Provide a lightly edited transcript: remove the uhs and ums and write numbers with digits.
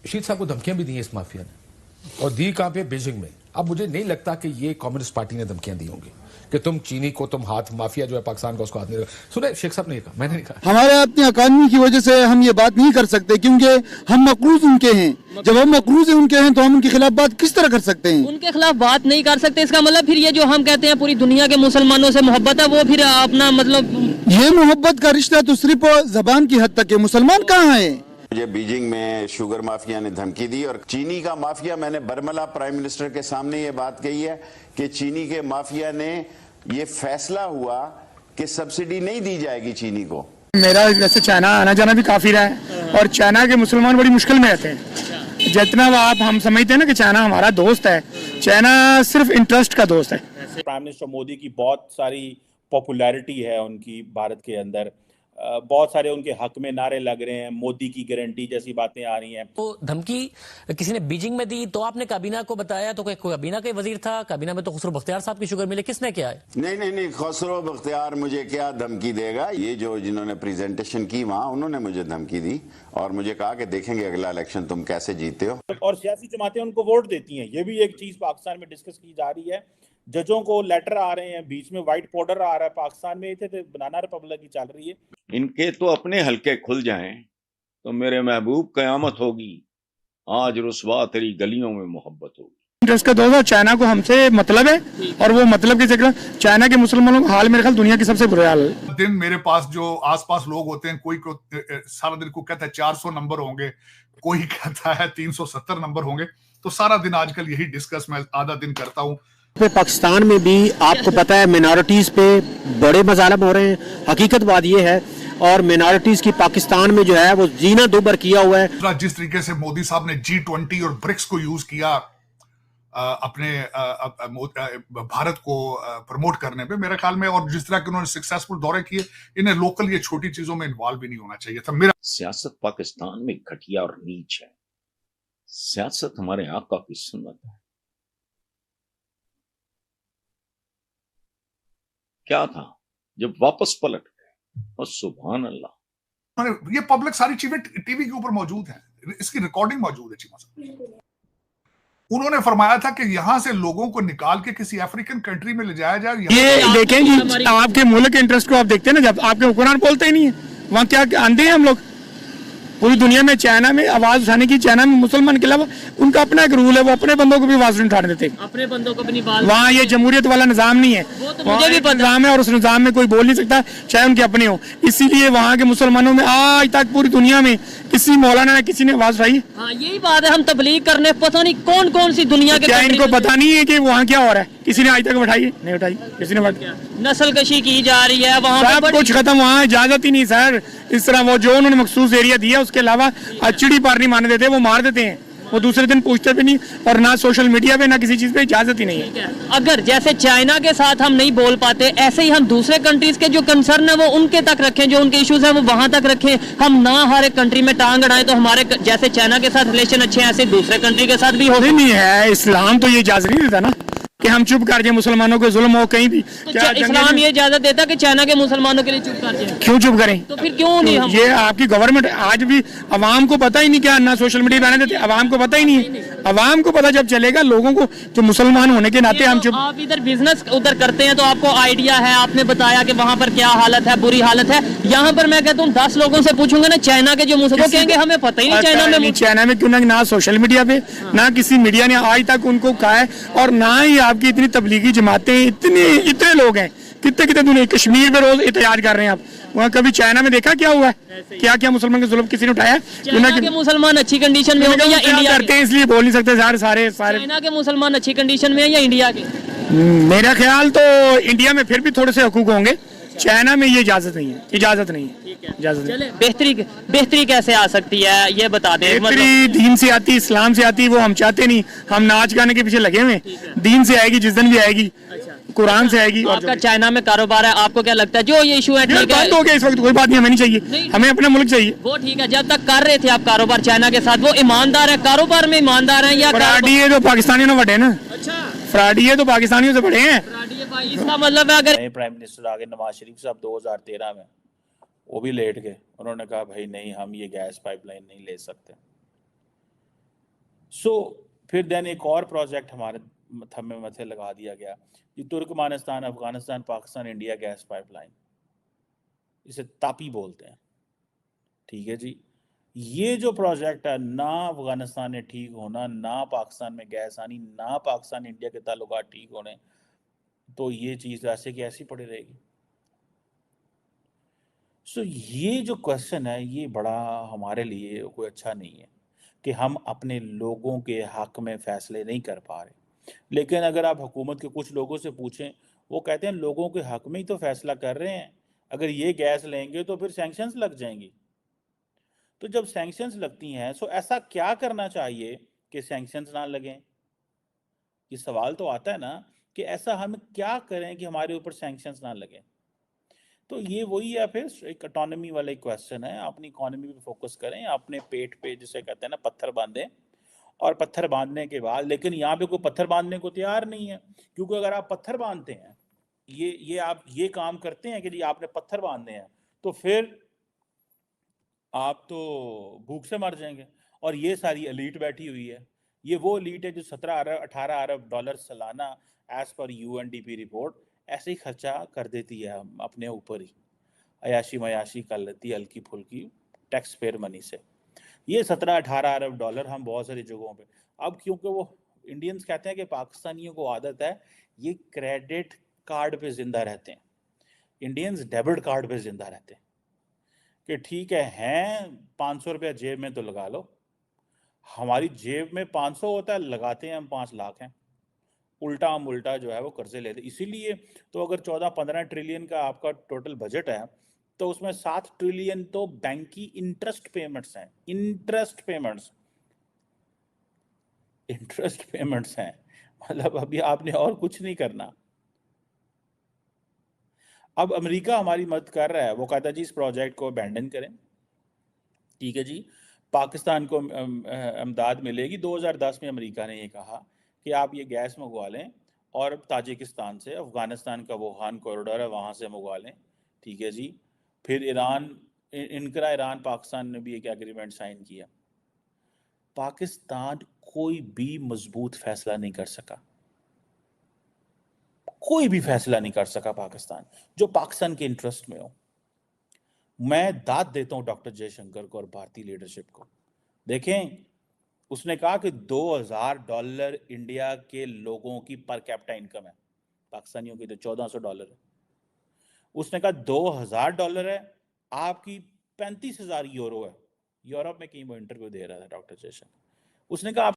शीत साहब को धमकियां भी दी हैं इस माफिया ने, और दी कहां पे? बीजिंग में। अब मुझे नहीं लगता कि ये कम्युनिस्ट पार्टी ने धमकियां दी होंगी कि तुम चीनी को तुम हाथ, माफिया जो है पाकिस्तान का उसको हाथ नहीं लगा। सुने, शेख साहब ने ये कहा, मैंने नहीं कहा। हमारे अपनी अकादमी की वजह से हम ये बात नहीं कर सकते क्योंकि हम मकरूज उनके हैं। जब हम मकरूज उनके हैं तो हम उनके खिलाफ बात किस तरह कर सकते हैं? उनके खिलाफ बात नहीं कर सकते, इसका मतलब फिर ये जो हम कहते हैं पूरी दुनिया के मुसलमानों से मोहब्बत है, वो फिर अपना मतलब ये मोहब्बत का रिश्ता तो सिर्फ जबान की हद तक है। मुसलमान कहाँ है? मुझे बीजिंग में शुगर माफिया ने धमकी दी और चीनी का माफिया, मैंने बर्मला प्राइम मिनिस्टर के सामने ये बात कही है कि चीनी के माफिया ने ये फैसला हुआ कि सब्सिडी नहीं दी जाएगी चीनी को। मेरा वैसे चाइना आना जाना भी काफी रहा है और चाइना के मुसलमान बड़ी मुश्किल में रहते हैं। जितना आप हम समझते हैं ना कि चाइना हमारा दोस्त है, चाइना सिर्फ इंटरेस्ट का दोस्त है। प्राइम मिनिस्टर मोदी की बहुत सारी पॉपुलैरिटी है उनकी भारत के अंदर, बहुत सारे उनके हक में नारे लग रहे हैं, मोदी की गारंटी जैसी बातें आ रही हैं। तो धमकी किसी ने बीजिंग में दी तो आपने काबीना को बताया, तो कोई काबीना का वजीर था, काबीना में तो खुसरो बख्तियार साहब की शुगर मिले, किसने किया है? नहीं, खुसरो बख्तियार मुझे क्या धमकी देगा? ये जो जिन्होंने प्रेजेंटेशन की वहां, उन्होंने मुझे धमकी दी और मुझे कहा कि देखेंगे अगला इलेक्शन तुम कैसे जीते हो। और सियासी जमातें उनको वोट देती हैं, ये भी एक चीज पाकिस्तान में डिस्कस की जा रही है। जजों को लेटर आ रहे हैं, बीच में व्हाइट पाउडर आ रहा है। पाकिस्तान में थे बनाना रिपब्लिक की चल रही है। इनके तो अपने हल्के खुल जाएं तो मेरे महबूब कयामत होगी, आज रुसवा तेरी गलियों में मोहब्बत होगी। इंटरेस्ट का दोस्त, चाइना को हमसे मतलब है और वो मतलब की जगह चाइना के मुसलमानों का हाल मेरे ख्याल दुनिया की सबसे बुरे हाल है। दिन मेरे पास जो आसपास लोग होते हैं, कोई सारा दिन को कहता है 400 नंबर होंगे, कोई कहता है 370 नंबर होंगे, तो सारा दिन आजकल यही डिस्कस मैं आधा दिन करता हूँ। पाकिस्तान में भी आपको पता है मिनॉरिटीज पे बड़े मजालम हो रहे हैं। हकीकत बात ये है, और मिनॉरिटीज की पाकिस्तान में जो है वो जीना दोबर किया हुआ है। जिस तरीके से मोदी साहब ने G20 और ब्रिक्स को यूज किया अपने भारत को प्रमोट करने पे, मेरे ख्याल में, और जिस तरह के उन्होंने सक्सेसफुल दौरे किए, इन्हें लोकल ये छोटी चीजों में इन्वॉल्व भी नहीं होना चाहिए था। मेरा सियासत पाकिस्तान में घटिया और नीच है। सियासत हमारे आका की सुन्नत है। क्या था जब वापस पलट गए, और सुभान अल्लाह। ये पब्लिक सारी चीजें टीवी के ऊपर मौजूद है, इसकी रिकॉर्डिंग मौजूद है। चीमा साहब, उन्होंने फरमाया था कि यहाँ से लोगों को निकाल के किसी अफ्रीकन कंट्री में ले जाया जाए। ये देखेंगे आपके मुल्क के इंटरेस्ट को आप देखते हैं ना, जब आपके हुक्मरान बोलते ही नहीं है, वहाँ क्या आंधे हैं हम लोग। पूरी दुनिया में चाइना में आवाज उठाने की, चाइना में मुसलमान के अलावा उनका अपना एक रूल है, वो अपने बंदों को भी आवाज नहीं उठाने देते। अपने बंदों को भी नहीं बात। वहाँ ये जमहूरियत वाला निजाम नहीं है, तो मुझे भी निजाम है और उस निजाम में कोई बोल नहीं सकता, चाहे उनके अपने हो। इसीलिए वहाँ के मुसलमानों में आज तक पूरी दुनिया में किसी मौलाना ने किसी ने आवाज उठाई? हाँ, यही बात है। हम तबलीग करने पता नहीं कौन कौन सी दुनिया के, क्या इनको पता नहीं है कि वहाँ क्या हो रहा है? किसी ने आज तक उठाई? नहीं उठाई किसी ने। नस्ल कशी की जा रही है वहाँ, सब कुछ खत्म। वहाँ इजाजत ही नहीं सर। इस तरह वो जो उन्होंने मखसूस एरिया दिया, उसके अलावा चिड़ी पार नहीं मारने देते, वो मार देते हैं। वो दूसरे दिन पूछते भी नहीं, और ना सोशल मीडिया पे ना किसी चीज पे इजाजत ही नहीं है। अगर जैसे चाइना के साथ हम नहीं बोल पाते, ऐसे ही हम दूसरे कंट्रीज के जो कंसर्न है वो उनके तक रखें, जो उनके इश्यूज है वो वहां तक रखें। हम ना हर एक कंट्री में टांग अड़ाएं, तो हमारे जैसे चाइना के साथ रिलेशन अच्छे हैं, ऐसे दूसरे कंट्री के साथ भी हो। नहीं है, इस्लाम तो ये इजाजत नहीं देता ना कि हम चुप कर जाए, मुसलमानों के जुल्म हो कहीं भी। क्या इस्लाम ये इजाजत देता कि चाइना के मुसलमानों के लिए चुप कर जाए? क्यों चुप करें? तो फिर क्यों नहीं हम? ये आपकी गवर्नमेंट आज भी अवाम को पता ही नहीं, क्या ना सोशल मीडिया पे आने देते, अवाम को पता ही नहीं है। अवाम को पता जब चलेगा, लोगों को जो मुसलमान होने के नाते हम चुप। आप इधर बिजनेस उधर करते हैं तो आपको आइडिया है, आपने बताया कि वहाँ पर क्या हालत है, बुरी हालत है। यहाँ पर मैं कहता हूँ 10 लोगों से पूछूंगा ना चाइना के जो मुसलमान, कहेंगे हमें पता ही नहीं चाइना में क्यों ना सोशल मीडिया पे ना किसी मीडिया ने आज तक उनको कहा है, और ना ही आपकी इतनी तबलीगी जमातें, इतने लोग हैं, कितने दुनिया। कश्मीर में रोज एहतजाज कर रहे हैं आप, वहाँ कभी चाइना में देखा क्या हुआ है? क्या मुसलमान के जुल्म किसी ने उठाया? चाइना के मुसलमान अच्छी कंडीशन में होंगे या इंडिया करते हैं, इसलिए बोल नहीं सकते सारे। चाइना के मुसलमान अच्छी कंडीशन में है या इंडिया के? मेरा ख्याल तो इंडिया में फिर भी थोड़े से हकूक होंगे, चाइना में ये इजाजत नहीं है। बेहतरी कैसे आ सकती है ये बता दें। बेहतरी दीन से आती, इस्लाम से आती, वो हम चाहते नहीं। हम नाच गाने के पीछे लगे हुए, दीन से आएगी, जिस दिन भी आएगी कुरान से आएगी। आपका चाइना में कारोबार है, आपको क्या लगता है जो ये इशू है ठीक है? हो गया इस वक्त, कोई बात नहीं, हमें नहीं चाहिए, हमें अपना मुल्क चाहिए। वो ठीक है, जब तक कर रहे थे आप कारोबार चाइना के साथ, वो ईमानदार है, कारोबार में ईमानदार है या फ्रॉडी है? तो पाकिस्तानियों ने बड़े ना। अच्छा, फ्रॉडी है तो पाकिस्तानियों से बड़े हैं। इसका मतलब है अगर प्राइम मिनिस्टर आगे नवाज शरीफ साहब 2013 में वो भी लेट गए, उन्होंने कहा भाई नहीं, हम ये गैस पाइपलाइन नहीं ले सकते। फिर देन एक और प्रोजेक्ट हमारे थम्मे मथे लगा दिया गया, ये Turkmenistan Afghanistan Pakistan India gas pipeline, इसे तापी बोलते हैं, ठीक है जी। ये जो प्रोजेक्ट है, ना अफगानिस्तान ने ठीक होना, ना पाकिस्तान में गैस आनी, ना पाकिस्तान इंडिया के ताल्लुकात ठीक होने, तो ये चीज़ ऐसे की ऐसी पड़ी रहेगी। ये जो क्वेश्चन है ये बड़ा हमारे लिए कोई अच्छा नहीं है कि हम अपने लोगों के हक में फैसले नहीं कर पा रहे। लेकिन अगर आप हुकूमत के कुछ लोगों से पूछें, वो कहते हैं लोगों के हक में ही तो फैसला कर रहे हैं, अगर ये गैस लेंगे तो फिर सैंक्शंस लग जाएंगी। तो जब सैंक्शंस लगती हैं तो ऐसा क्या करना चाहिए कि सैंक्शंस ना लगें? ये सवाल तो आता है ना कि ऐसा हम क्या करें कि हमारे ऊपर सैंक्शंस ना लगें। तो ये वही है, फिर एक इकोनॉमी वाला क्वेश्चन है। अपनी इकोनॉमी पे फोकस करें, अपने पेट पे जिसे कहते हैं ना पत्थर बांधें, और पत्थर बांधने के बाद, लेकिन यहाँ पे कोई पत्थर बांधने को तैयार नहीं है, क्योंकि अगर आप पत्थर बांधते हैं, आप ये काम करते हैं कि जी आपने पत्थर बांधने हैं, तो फिर आप तो भूख से मर जाएंगे। और ये सारी एलीट बैठी हुई है, ये वो एलीट है जो 17-18 अरब डॉलर सालाना एज पर यूएनडीपी रिपोर्ट ऐसे ही खर्चा कर देती है अपने ऊपर ही, अयाशी मयाशी कर लेती है हल्की फुल्की टैक्स पेयर मनी से। ये 17-18 अरब डॉलर हम बहुत सारी जगहों पे, अब क्योंकि वो इंडियंस कहते हैं कि पाकिस्तानियों को आदत है ये क्रेडिट कार्ड पे जिंदा रहते हैं, इंडियंस डेबिट कार्ड पे जिंदा रहते हैं कि ठीक है 500 रुपया जेब में तो लगा लो। हमारी जेब में 500 होता है, लगाते हैं हम 5 लाख हैं, उल्टा हम उल्टा जो है वो कर्जे लेते। इसीलिए तो अगर 14-15 ट्रिलियन का आपका टोटल बजट है, तो उसमें 7 ट्रिलियन तो बैंक की इंटरेस्ट पेमेंट्स हैं, इंटरेस्ट पेमेंट्स हैं। मतलब अभी आपने और कुछ नहीं करना। अब अमेरिका हमारी मदद कर रहा है, वो कहता है जी इस प्रोजेक्ट को अबैंडन करें, ठीक है जी, पाकिस्तान को इमदाद मिलेगी। 2010 में अमेरिका ने ये कहा कि आप ये गैस मंगवा लें और ताजिकिस्तान से, अफगानिस्तान का वुहान कॉरिडोर है वहाँ से मंगवा लें, ठीक है जी। फिर ईरान पाकिस्तान ने भी एक एग्रीमेंट साइन किया। पाकिस्तान कोई भी मजबूत फैसला नहीं कर सका, कोई भी फैसला नहीं कर सका पाकिस्तान जो पाकिस्तान के इंटरेस्ट में हो। मैं दाद देता हूं डॉक्टर जयशंकर को और भारतीय लीडरशिप को। देखें, उसने कहा कि $2000 इंडिया के लोगों की पर कैपिटा इनकम है, पाकिस्तानियों की तो $1400 है। उसने कहा $2000 है, आपकी 35,000 यूरो है। यूरोप में कहीं वो इंटरव्यू दे रहा था डॉक्टर जयशंकर। उसने कहा